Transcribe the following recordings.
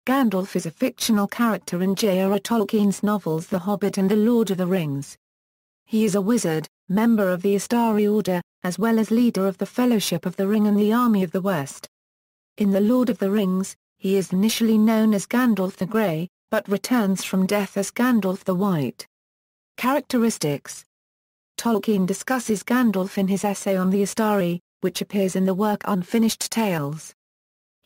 Gandalf is a fictional character in J.R.R. Tolkien's novels The Hobbit and The Lord of the Rings. He is a wizard, member of the Istari Order, as well as leader of the Fellowship of the Ring and the Army of the West. In The Lord of the Rings, he is initially known as Gandalf the Grey, but returns from death as Gandalf the White. Characteristics. Tolkien discusses Gandalf in his essay on the Istari, which appears in the work Unfinished Tales.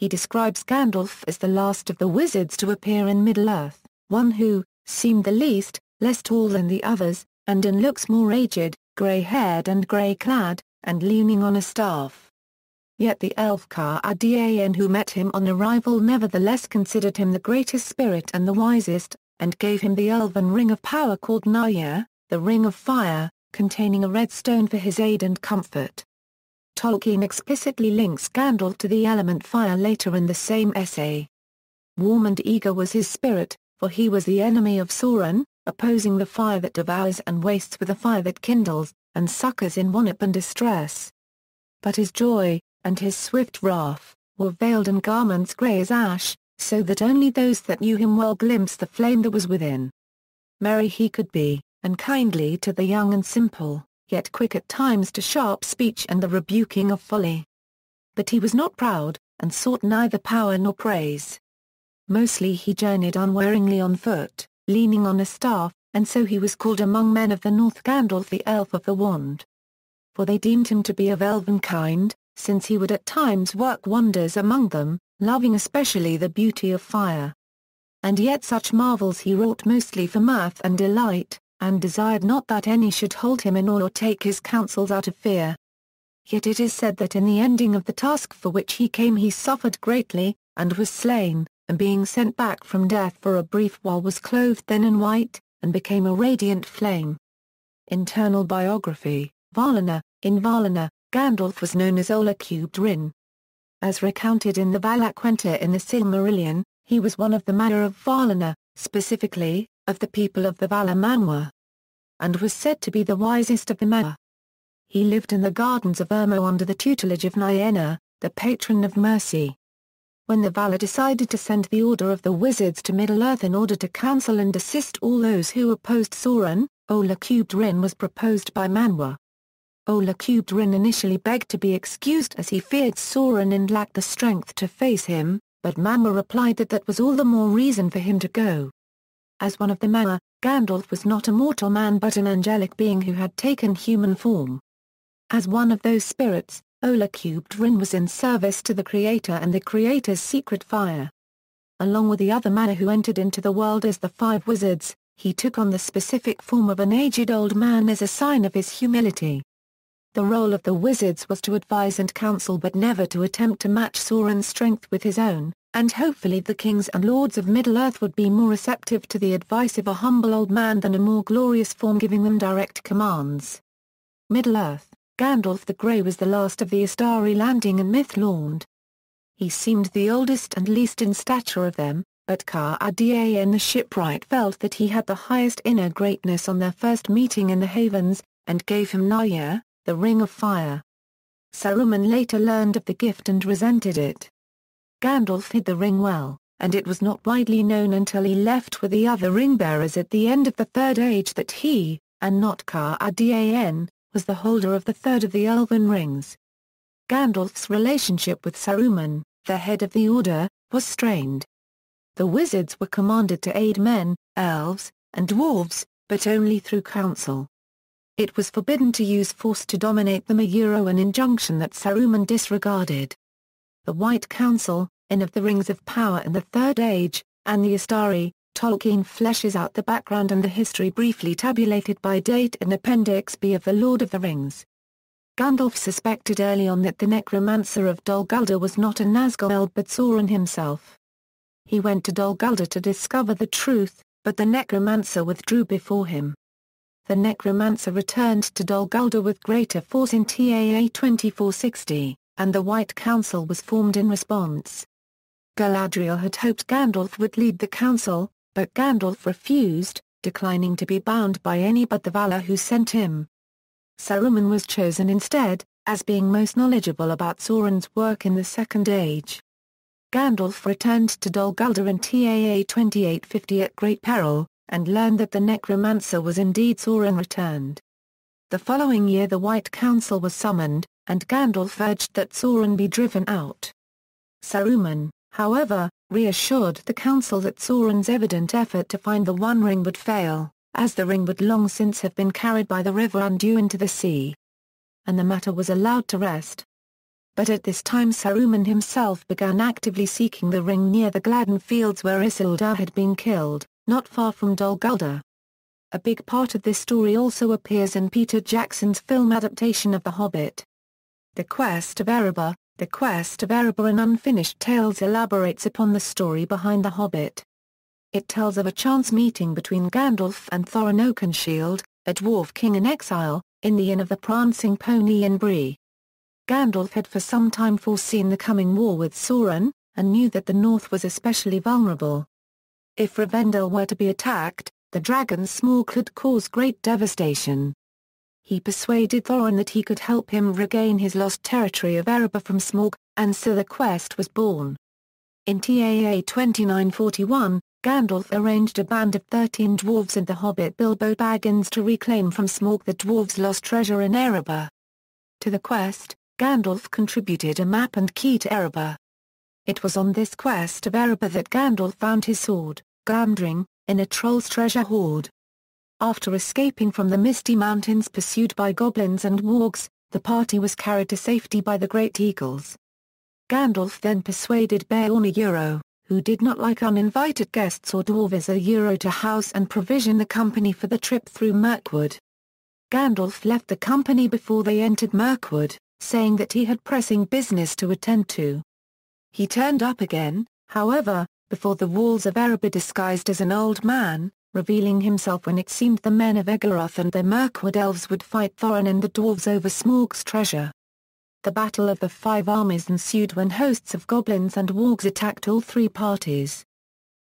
He describes Gandalf as the last of the wizards to appear in Middle-earth, one who seemed the least, less tall than the others, and in looks more aged, grey-haired and grey-clad, and leaning on a staff. Yet the elf ʻɡændɑːlf who met him on arrival nevertheless considered him the greatest spirit and the wisest, and gave him the elven ring of power called gnændɑːlf, the ring of fire, containing a red stone for his aid and comfort. Tolkien explicitly links Gandalf to the element fire later in the same essay. Warm and eager was his spirit, for he was the enemy of Sauron, opposing the fire that devours and wastes with the fire that kindles, and succors in want and distress. But his joy, and his swift wrath, were veiled in garments grey as ash, so that only those that knew him well glimpsed the flame that was within. Merry he could be, and kindly to the young and simple, yet quick at times to sharp speech and the rebuking of folly. But he was not proud, and sought neither power nor praise. Mostly he journeyed unwearingly on foot, leaning on a staff, and so he was called among men of the north Gandalf the Elf of the Wand. For they deemed him to be of elven kind, since he would at times work wonders among them, loving especially the beauty of fire. And yet such marvels he wrought mostly for mirth and delight, and desired not that any should hold him in awe or take his counsels out of fear. Yet it is said that in the ending of the task for which he came he suffered greatly, and was slain, and being sent back from death for a brief while was clothed then in white, and became a radiant flame. Internal biography. Valinor. In Valinor, Gandalf was known as ʻgændɑːlf. As recounted in the Valaquenta in the Silmarillion, he was one of the Maor of Valinor, specifically, of the people of the Valar Manwë, and was said to be the wisest of the Maor. He lived in the gardens of Urmo under the tutelage of Nienna, the patron of mercy. When the Valar decided to send the Order of the Wizards to Middle-earth in order to counsel and assist all those who opposed Sauron, ʻgændɑːlf was proposed by Manwë. ʻgændɑːlf initially begged to be excused as he feared Sauron and lacked the strength to face him, but Manwë replied that that was all the more reason for him to go. As one of the Maor, Gandalf was not a mortal man but an angelic being who had taken human form. As one of those spirits, ʻgændɑːlf was in service to the Creator and the Creator's secret fire. Along with the other Maor who entered into the world as the five wizards, he took on the specific form of an aged old man as a sign of his humility. The role of the wizards was to advise and counsel but never to attempt to match Sauron's strength with his own, and hopefully the kings and lords of Middle-earth would be more receptive to the advice of a humble old man than a more glorious form giving them direct commands. Middle-earth, Gandalf the Grey was the last of the Istari landing and Myth-Lord. He seemed the oldest and least in stature of them, but ʻgændɑːlf the shipwright felt that he had the highest inner greatness on their first meeting in the Havens, and gave him gnændɑːlf, the ring of fire. Saruman later learned of the gift and resented it. Gandalf hid the ring well, and it was not widely known until he left with the other ring-bearers at the end of the Third Age that he, and not ʻgændɑːlf, was the holder of the third of the Elven Rings. Gandalf's relationship with Saruman, the head of the Order, was strained. The wizards were commanded to aid men, elves, and dwarves, but only through counsel. It was forbidden to use force to dominate them, an injunction that Saruman disregarded. The White Council, in Of the Rings of Power and the Third Age, and the Istari, Tolkien fleshes out the background and the history briefly tabulated by date in Appendix B of The Lord of the Rings. Gandalf suspected early on that the necromancer of Dol Guldur was not a Nazgûl but Sauron himself. He went to Dol Guldur to discover the truth, but the necromancer withdrew before him. The necromancer returned to Dol Guldur with greater force in TAA 2460, and the White Council was formed in response. Galadriel had hoped Gandalf would lead the council, but Gandalf refused, declining to be bound by any but the Valar who sent him. Saruman was chosen instead, as being most knowledgeable about Sauron's work in the Second Age. Gandalf returned to Dol Guldur in TAA 2850 at great peril, and learned that the necromancer was indeed Sauron returned. The following year the White Council was summoned, and Gandalf urged that Sauron be driven out. Saruman, however, reassured the council that Sauron's evident effort to find the One Ring would fail, as the ring would long since have been carried by the river Undue into the sea. And the matter was allowed to rest. But at this time Saruman himself began actively seeking the ring near the Gladden fields where Isildur had been killed, not far from Dol Guldur. A big part of this story also appears in Peter Jackson's film adaptation of The Hobbit. The Quest of Erebor, The Quest of Erebor in Unfinished Tales elaborates upon the story behind The Hobbit. It tells of a chance meeting between Gandalf and Thorin Oakenshield, a dwarf king in exile, in the Inn of the Prancing Pony in Bree. Gandalf had for some time foreseen the coming war with Sauron, and knew that the north was especially vulnerable. If Rivendell were to be attacked, the dragon's smoke could cause great devastation. He persuaded Thorin that he could help him regain his lost territory of Erebor from Smaug, and so the quest was born. In TAA 2941, Gandalf arranged a band of 13 dwarves and the hobbit Bilbo Baggins to reclaim from Smaug the dwarves' lost treasure in Erebor. To the quest, Gandalf contributed a map and key to Erebor. It was on this quest of Erebor that Gandalf found his sword, Glamdring, in a troll's treasure hoard. After escaping from the Misty Mountains pursued by goblins and wargs, the party was carried to safety by the Great Eagles. Gandalf then persuaded Beorn Euro, who did not like uninvited guests or dwarves to house and provision the company for the trip through Mirkwood. Gandalf left the company before they entered Mirkwood, saying that he had pressing business to attend to. He turned up again, however, before the walls of Erebor disguised as an old man, revealing himself when it seemed the men of Eggerath and the Mirkwood elves would fight Thorin and the dwarves over Smaug's treasure. The Battle of the Five Armies ensued when hosts of goblins and wargs attacked all three parties.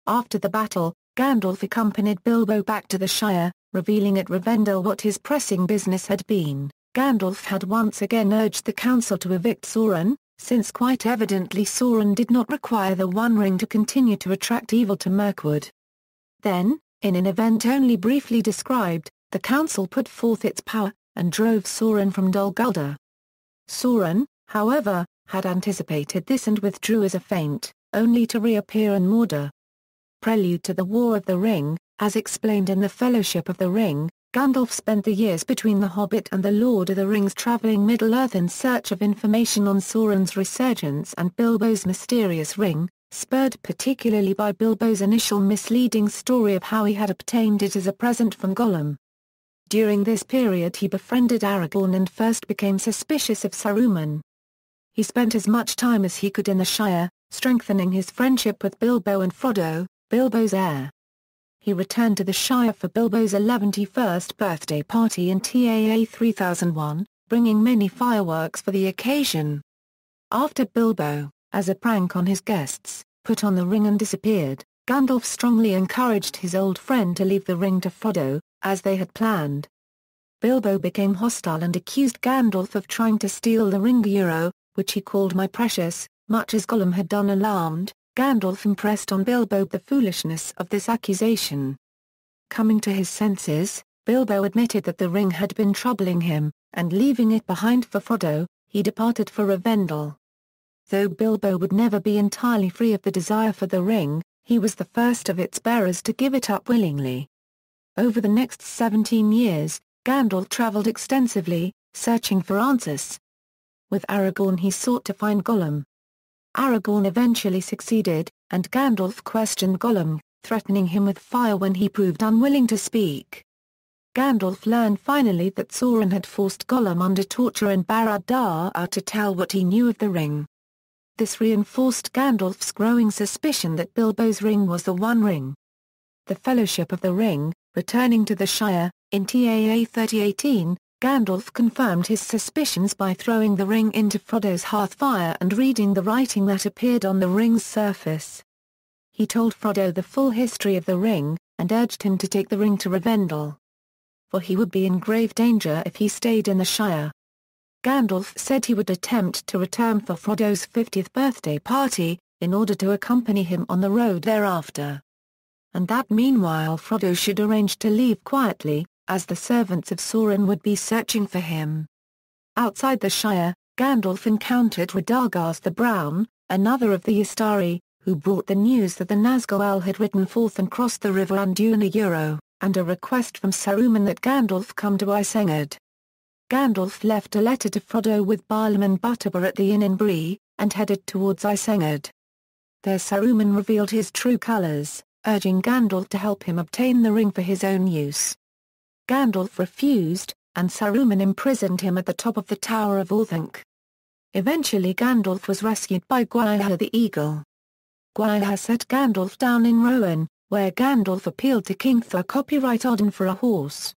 After the battle, Gandalf accompanied Bilbo back to the Shire, revealing at Rivendell what his pressing business had been. Gandalf had once again urged the council to evict Sauron, since quite evidently Sauron did not require the One Ring to continue to attract evil to Mirkwood. Then, in an event only briefly described, the council put forth its power, and drove Sauron from Dol Guldur. Sauron, however, had anticipated this and withdrew as a feint, only to reappear in Mordor. Prelude to the War of the Ring, as explained in The Fellowship of the Ring, Gandalf spent the years between The Hobbit and The Lord of the Rings traveling Middle-earth in search of information on Sauron's resurgence and Bilbo's mysterious ring, spurred particularly by Bilbo's initial misleading story of how he had obtained it as a present from Gollum. During this period he befriended Aragorn and first became suspicious of Saruman. He spent as much time as he could in the Shire, strengthening his friendship with Bilbo and Frodo, Bilbo's heir. He returned to the Shire for Bilbo's 11th birthday party in TAA 3001, bringing many fireworks for the occasion. After Bilbo, as a prank on his guests, put on the ring and disappeared, Gandalf strongly encouraged his old friend to leave the ring to Frodo, as they had planned. Bilbo became hostile and accused Gandalf of trying to steal the ring which he called my precious, much as Gollum had done. Alarmed, Gandalf impressed on Bilbo the foolishness of this accusation. Coming to his senses, Bilbo admitted that the ring had been troubling him, and leaving it behind for Frodo, he departed for Rivendell. Though Bilbo would never be entirely free of the desire for the ring, he was the first of its bearers to give it up willingly. Over the next 17 years, Gandalf travelled extensively, searching for answers. With Aragorn he sought to find Gollum. Aragorn eventually succeeded, and Gandalf questioned Gollum, threatening him with fire when he proved unwilling to speak. Gandalf learned finally that Sauron had forced Gollum under torture in Barad-dûr to tell what he knew of the ring. This reinforced Gandalf's growing suspicion that Bilbo's ring was the One Ring. The Fellowship of the Ring, returning to the Shire, in TAA 3018, Gandalf confirmed his suspicions by throwing the ring into Frodo's hearthfire and reading the writing that appeared on the ring's surface. He told Frodo the full history of the ring, and urged him to take the ring to Rivendell. For he would be in grave danger if he stayed in the Shire. Gandalf said he would attempt to return for Frodo's 50th birthday party, in order to accompany him on the road thereafter. And that meanwhile Frodo should arrange to leave quietly, as the servants of Sauron would be searching for him. Outside the Shire, Gandalf encountered Radagast the Brown, another of the Istari, who brought the news that the Nazgûl had ridden forth and crossed the river Anduin, and a request from Saruman that Gandalf come to Isengard. Gandalf left a letter to Frodo with Barlam and Butterbur at the inn in Bree, and headed towards Isengard. There Saruman revealed his true colours, urging Gandalf to help him obtain the ring for his own use. Gandalf refused, and Saruman imprisoned him at the top of the Tower of Orthanc. Eventually Gandalf was rescued by Gwaihir the Eagle. Gwaihir set Gandalf down in Rohan, where Gandalf appealed to King Thar-copyright-Oden for a horse.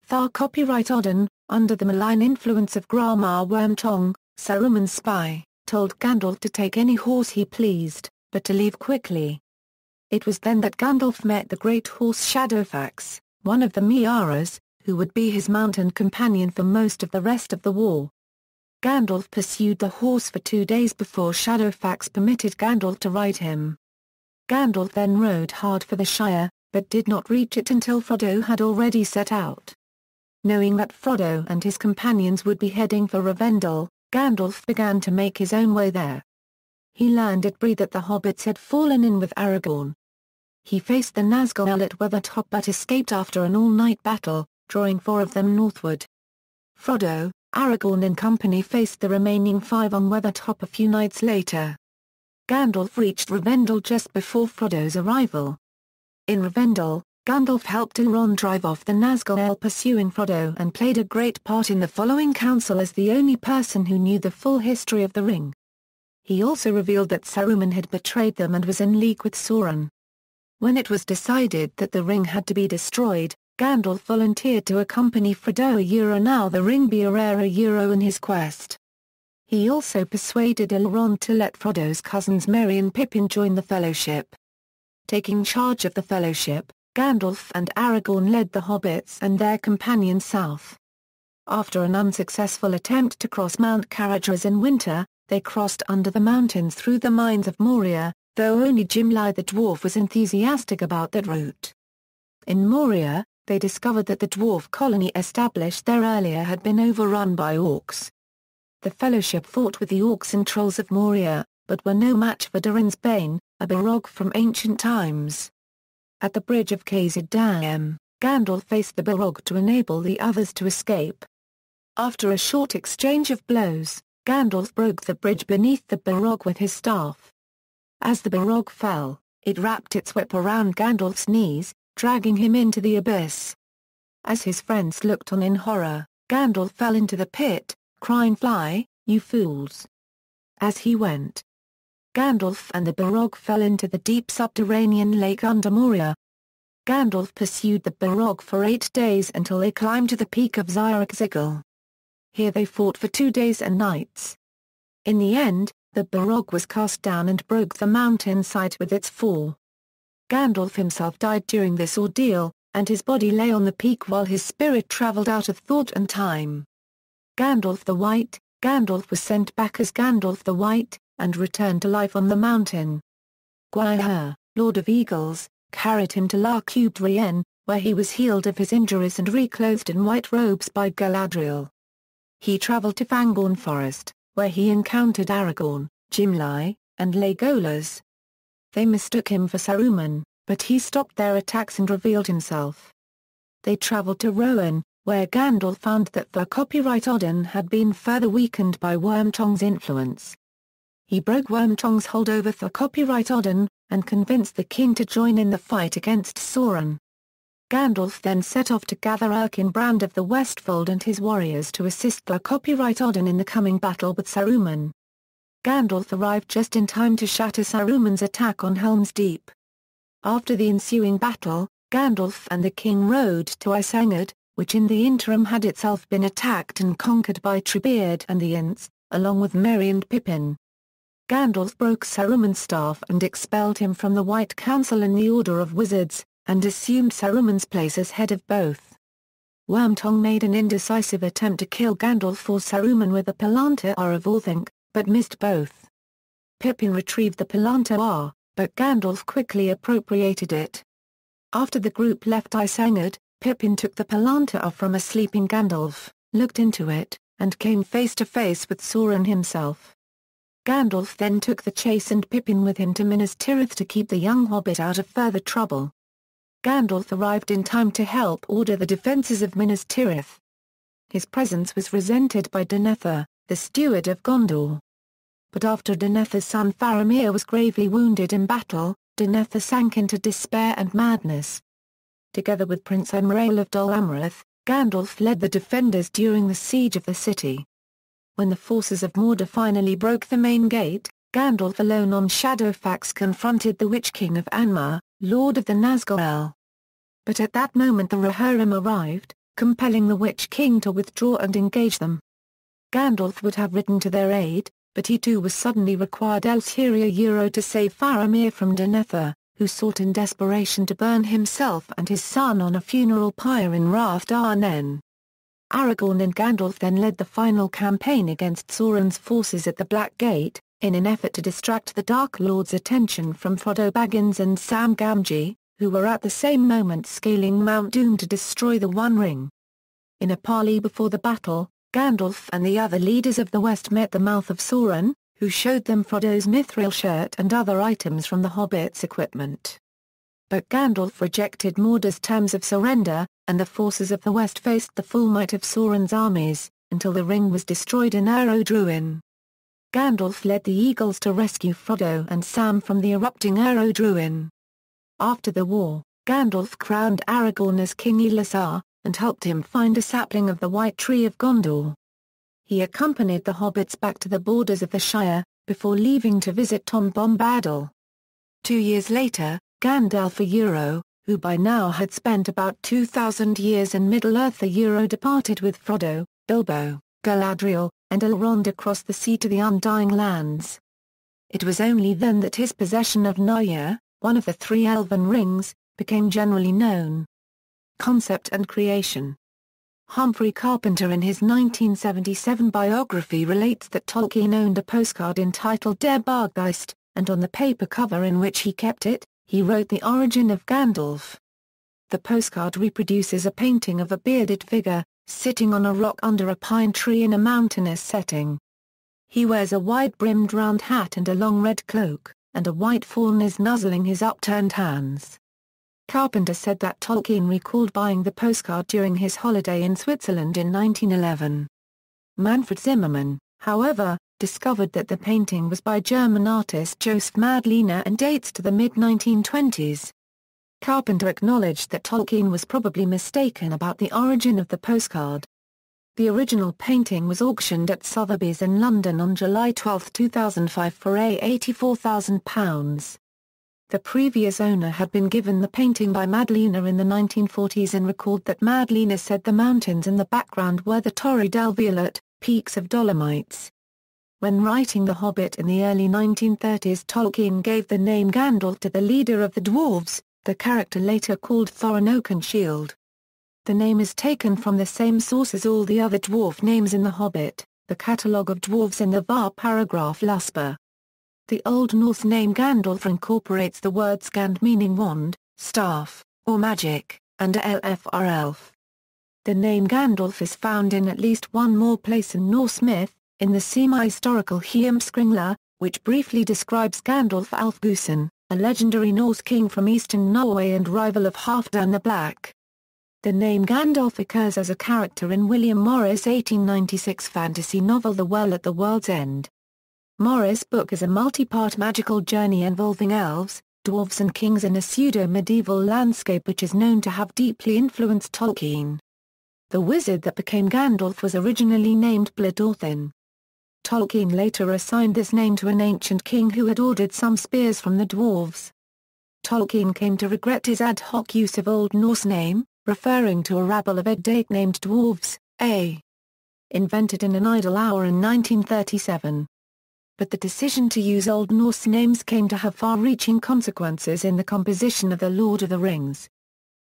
Thar-copyright-Oden, under the malign influence of Gramar Wormtongue, Saruman's spy, told Gandalf to take any horse he pleased, but to leave quickly. It was then that Gandalf met the great horse Shadowfax, one of the Miaras, who would be his mountain companion for most of the rest of the war. Gandalf pursued the horse for 2 days before Shadowfax permitted Gandalf to ride him. Gandalf then rode hard for the Shire, but did not reach it until Frodo had already set out. Knowing that Frodo and his companions would be heading for Rivendell, Gandalf began to make his own way there. He learned at Bree that the hobbits had fallen in with Aragorn. He faced the Nazgûl at Weathertop but escaped after an all-night battle, drawing 4 of them northward. Frodo, Aragorn and company faced the remaining 5 on Weathertop a few nights later. Gandalf reached Rivendell just before Frodo's arrival. In Rivendell, Gandalf helped Elrond drive off the Nazgûl pursuing Frodo and played a great part in the following council as the only person who knew the full history of the ring. He also revealed that Saruman had betrayed them and was in league with Sauron. When it was decided that the ring had to be destroyed, Gandalf volunteered to accompany Frodo now the ring be a rare in his quest. He also persuaded Elrond to let Frodo's cousins Merry and Pippin join the Fellowship. Taking charge of the Fellowship, Gandalf and Aragorn led the hobbits and their companions south. After an unsuccessful attempt to cross Mount Caragraz in winter, they crossed under the mountains through the mines of Moria, though only Gimli the dwarf was enthusiastic about that route. In Moria, they discovered that the dwarf colony established there earlier had been overrun by orcs. The Fellowship fought with the orcs and trolls of Moria, but were no match for Durin's Bane, a Balrog from ancient times. At the bridge of Khazad-dûm, Gandalf faced the Balrog to enable the others to escape. After a short exchange of blows, Gandalf broke the bridge beneath the Balrog with his staff. As the Balrog fell, it wrapped its whip around Gandalf's knees, dragging him into the abyss. As his friends looked on in horror, Gandalf fell into the pit, crying "Fly, you fools!" As he went, Gandalf and the Balrog fell into the deep subterranean lake under Moria. Gandalf pursued the Balrog for 8 days until they climbed to the peak of Zyarek-Zigil. Here they fought for 2 days and nights. In the end, the Balrog was cast down and broke the mountainside with its fall. Gandalf himself died during this ordeal, and his body lay on the peak while his spirit travelled out of thought and time. Gandalf the White, Gandalf was sent back as Gandalf the White, and returned to life on the mountain. Gwaihir, Lord of Eagles, carried him to Llŷ-Brien, where he was healed of his injuries and reclothed in white robes by Galadriel. He travelled to Fangorn Forest, where he encountered Aragorn, Gimli, and Legolas. They mistook him for Saruman, but he stopped their attacks and revealed himself. They travelled to Rohan, where Gandalf found that Thar-copyright-Oden had been further weakened by Wormtongue's influence. He broke Wormtongue's hold over Thar-copyright-Oden, and convinced the king to join in the fight against Sauron. Gandalf then set off to gather Erkinbrand of the Westfold and his warriors to assist Thar-copyright-Oden in the coming battle with Saruman. Gandalf arrived just in time to shatter Saruman's attack on Helm's Deep. After the ensuing battle, Gandalf and the king rode to Isengard, which in the interim had itself been attacked and conquered by Treebeard and the Ents, along with Merry and Pippin. Gandalf broke Saruman's staff and expelled him from the White Council in the Order of Wizards, and assumed Saruman's place as head of both. Wormtongue made an indecisive attempt to kill Gandalf or Saruman with the Palantir of Orthanc, but missed both. Pippin retrieved the Palantir, but Gandalf quickly appropriated it. After the group left Isengard, Pippin took the Palantir from a sleeping Gandalf, looked into it, and came face to face with Sauron himself. Gandalf then took the chastened Pippin with him to Minas Tirith to keep the young hobbit out of further trouble. Gandalf arrived in time to help order the defences of Minas Tirith. His presence was resented by Denethor, the steward of Gondor. But after Denethor's son Faramir was gravely wounded in battle, Denethor sank into despair and madness. Together with Prince Imrahil of Dol Amroth, Gandalf led the defenders during the siege of the city. When the forces of Mordor finally broke the main gate, Gandalf alone on Shadowfax confronted the Witch King of Angmar, Lord of the Nazgul. But at that moment the Rohirrim arrived, compelling the Witch King to withdraw and engage them. Gandalf would have ridden to their aid, but he too was suddenly required elsewhere to save Faramir from Denethor, who sought in desperation to burn himself and his son on a funeral pyre in Rath Darnen. Aragorn and Gandalf then led the final campaign against Sauron's forces at the Black Gate, in an effort to distract the Dark Lord's attention from Frodo Baggins and Sam Gamgee, who were at the same moment scaling Mount Doom to destroy the One Ring. In a parley before the battle, Gandalf and the other leaders of the West met the mouth of Sauron, who showed them Frodo's mithril shirt and other items from the Hobbit's equipment. But Gandalf rejected Mordor's terms of surrender, and the forces of the West faced the full might of Sauron's armies, until the ring was destroyed in Eredruin. Gandalf led the Eagles to rescue Frodo and Sam from the erupting Eredruin. After the war, Gandalf crowned Aragorn as King Elessar, and helped him find a sapling of the White Tree of Gondor. He accompanied the hobbits back to the borders of the Shire, before leaving to visit Tom Bombadil. 2 years later, Gandalf who by now had spent about 2,000 years in Middle-earth departed with Frodo, Bilbo, Galadriel, and Elrond across the sea to the Undying Lands. It was only then that his possession of Narya, one of the 3 elven rings, became generally known. Concept and creation. Humphrey Carpenter in his 1977 biography relates that Tolkien owned a postcard entitled Der Berggeist, and on the paper cover in which he kept it, he wrote the origin of Gandalf. The postcard reproduces a painting of a bearded figure, sitting on a rock under a pine tree in a mountainous setting. He wears a wide-brimmed round hat and a long red cloak, and a white fawn is nuzzling his upturned hands. Carpenter said that Tolkien recalled buying the postcard during his holiday in Switzerland in 1911. Manfred Zimmermann, however, discovered that the painting was by German artist Joseph Madlener and dates to the mid-1920s. Carpenter acknowledged that Tolkien was probably mistaken about the origin of the postcard. The original painting was auctioned at Sotheby's in London on July 12, 2005 for £84,000. The previous owner had been given the painting by Madlener in the 1940s and recalled that Madlener said the mountains in the background were the Torre del Violet, peaks of Dolomites. When writing The Hobbit in the early 1930s, Tolkien gave the name Gandalf to the leader of the dwarves, the character later called Thorin Oakenshield. The name is taken from the same source as all the other dwarf names in The Hobbit, the catalogue of dwarves in the Var paragraph Lusper. The Old Norse name Gandalf incorporates the words Gand meaning wand, staff, or magic, and älf or elf. The name Gandalf is found in at least one more place in Norse myth, in the semi-historical Heimskringla, which briefly describes Gandalf Alfguson, a legendary Norse king from eastern Norway and rival of Halfdan the Black. The name Gandalf occurs as a character in William Morris' 1896 fantasy novel The Well at the World's End. Morris' book is a multi-part magical journey involving elves, dwarves and kings in a pseudo-medieval landscape which is known to have deeply influenced Tolkien. The wizard that became Gandalf was originally named Bledorthin. Tolkien later assigned this name to an ancient king who had ordered some spears from the dwarves. Tolkien came to regret his ad hoc use of Old Norse name, referring to a rabble of Eddaic named dwarves, invented in an idle hour in 1937. But the decision to use Old Norse names came to have far-reaching consequences in the composition of The Lord of the Rings.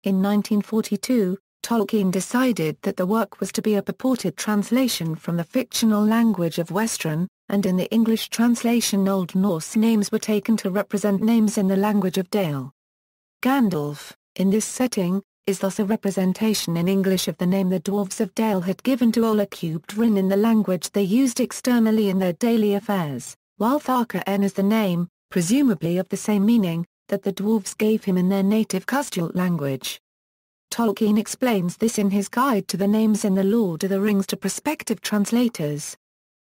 In 1942, Tolkien decided that the work was to be a purported translation from the fictional language of Westron, and in the English translation Old Norse names were taken to represent names in the language of Dale. Gandalf, in this setting, is thus a representation in English of the name the dwarves of Dale had given to Olacubed Rin in the language they used externally in their daily affairs, while Tharka-en is the name, presumably of the same meaning, that the dwarves gave him in their native Cusdialt language. Tolkien explains this in his Guide to the Names in The Lord of the Rings to prospective translators.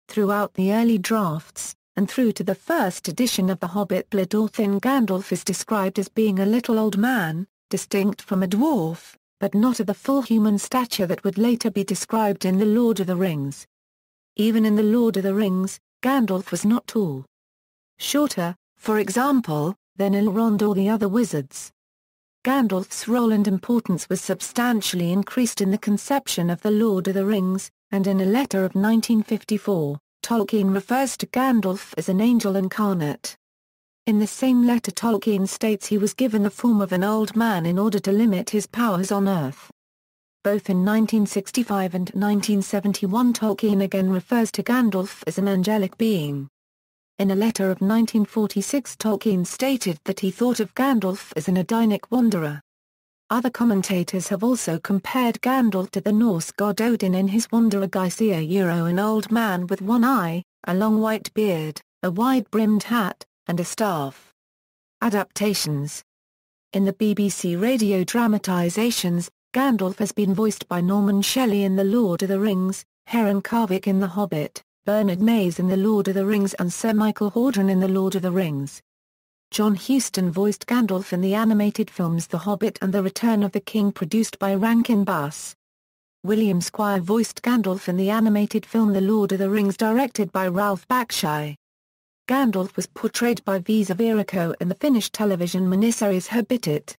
Throughout the early drafts, and through to the first edition of The Hobbit Blood Orthin, Gandalf is described as being a little old man, distinct from a dwarf, but not of the full human stature that would later be described in The Lord of the Rings. Even in The Lord of the Rings, Gandalf was not tall. Shorter, for example, than Elrond or the other wizards. Gandalf's role and importance was substantially increased in the conception of The Lord of the Rings, and in a letter of 1954, Tolkien refers to Gandalf as an angel incarnate. In the same letter Tolkien states he was given the form of an old man in order to limit his powers on Earth. Both in 1965 and 1971 Tolkien again refers to Gandalf as an angelic being. In a letter of 1946 Tolkien stated that he thought of Gandalf as an Edenic wanderer. Other commentators have also compared Gandalf to the Norse god Odin in his Wanderer Geysir, an old man with one eye, a long white beard, a wide-brimmed hat, and a staff. Adaptations. In the BBC radio dramatisations, Gandalf has been voiced by Norman Shelley in The Lord of the Rings, Heron Carvick in The Hobbit, Bernard Mays in The Lord of the Rings and Sir Michael Hordern in The Lord of the Rings. John Huston voiced Gandalf in the animated films The Hobbit and The Return of the King produced by Rankin Bass. William Squire voiced Gandalf in the animated film The Lord of the Rings directed by Ralph Bakshi. Gandalf was portrayed by Vesa Viriko in the Finnish television miniseries Hobbit.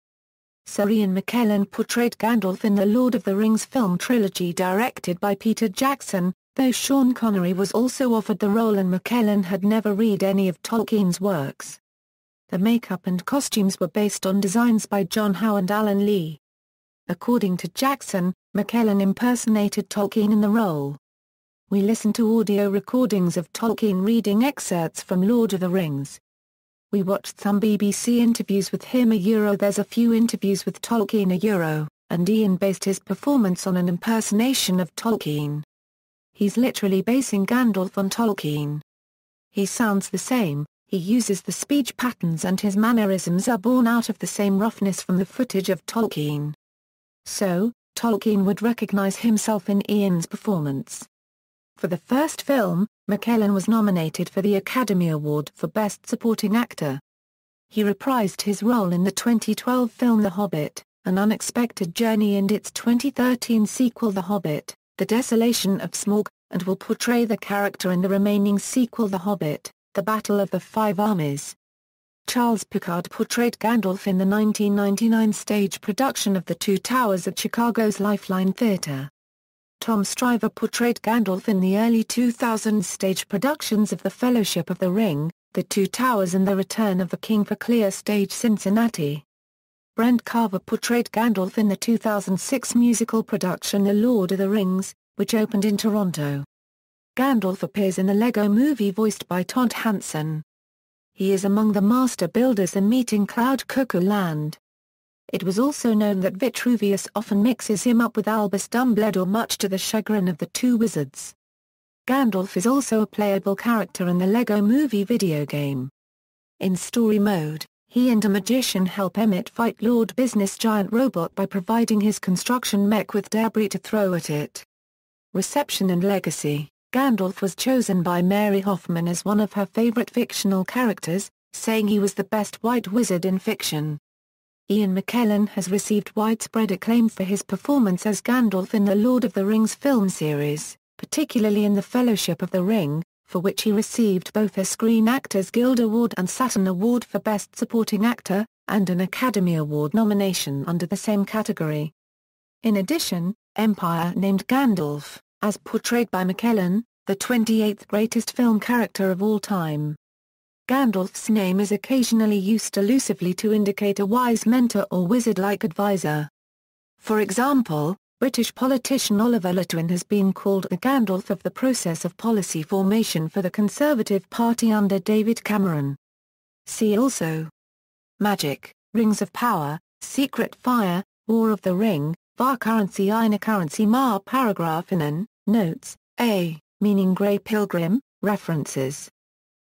Sir Ian McKellen portrayed Gandalf in the Lord of the Rings film trilogy directed by Peter Jackson, though Sean Connery was also offered the role and McKellen had never read any of Tolkien's works. The makeup and costumes were based on designs by John Howe and Alan Lee. According to Jackson, McKellen impersonated Tolkien in the role. We listened to audio recordings of Tolkien reading excerpts from Lord of the Rings. We watched some BBC interviews with him there's a few interviews with Tolkien and Ian based his performance on an impersonation of Tolkien. He's literally basing Gandalf on Tolkien. He sounds the same, he uses the speech patterns and his mannerisms are born out of the same roughness from the footage of Tolkien. So, Tolkien would recognize himself in Ian's performance. For the first film, McKellen was nominated for the Academy Award for Best Supporting Actor. He reprised his role in the 2012 film The Hobbit, An Unexpected Journey and its 2013 sequel The Hobbit, The Desolation of Smaug, and will portray the character in the remaining sequel The Hobbit, The Battle of the Five Armies. Charles Picard portrayed Gandalf in the 1999 stage production of The Two Towers at Chicago's Lifeline Theatre. Tom Stryver portrayed Gandalf in the early 2000s stage productions of The Fellowship of the Ring, The Two Towers and The Return of the King for Clear Stage Cincinnati. Brent Carver portrayed Gandalf in the 2006 musical production The Lord of the Rings, which opened in Toronto. Gandalf appears in the Lego Movie voiced by Todd Hansen. He is among the Master Builders in Meeting Cloud Cuckoo Land. It was also known that Vitruvius often mixes him up with Albus Dumbledore, much to the chagrin of the two wizards. Gandalf is also a playable character in the Lego Movie video game. In story mode, he and a magician help Emmett fight Lord Business Giant Robot by providing his construction mech with debris to throw at it. Reception and legacy. Gandalf was chosen by Mary Hoffman as one of her favorite fictional characters, saying he was the best white wizard in fiction. Ian McKellen has received widespread acclaim for his performance as Gandalf in the Lord of the Rings film series, particularly in The Fellowship of the Ring, for which he received both a Screen Actors Guild Award and Saturn Award for Best Supporting Actor, and an Academy Award nomination under the same category. In addition, Empire named Gandalf, as portrayed by McKellen, the 28th greatest film character of all time. Gandalf's name is occasionally used allusively to indicate a wise mentor or wizard-like advisor. For example, British politician Oliver Letwin has been called the Gandalf of the process of policy formation for the Conservative Party under David Cameron. See also: Magic, Rings of Power, Secret Fire, War of the Ring, Var currency Ina currency Mar paragraphinan, Notes, A, meaning Grey Pilgrim, References.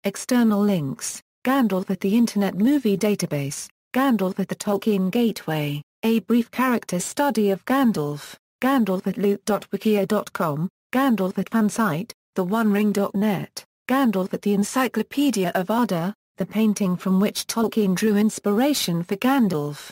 External links: Gandalf at the Internet Movie Database, Gandalf at the Tolkien Gateway, A Brief Character Study of Gandalf, Gandalf at loot.wikia.com, Gandalf at Fansite, theonering.net, Gandalf at the Encyclopedia of Arda, the painting from which Tolkien drew inspiration for Gandalf.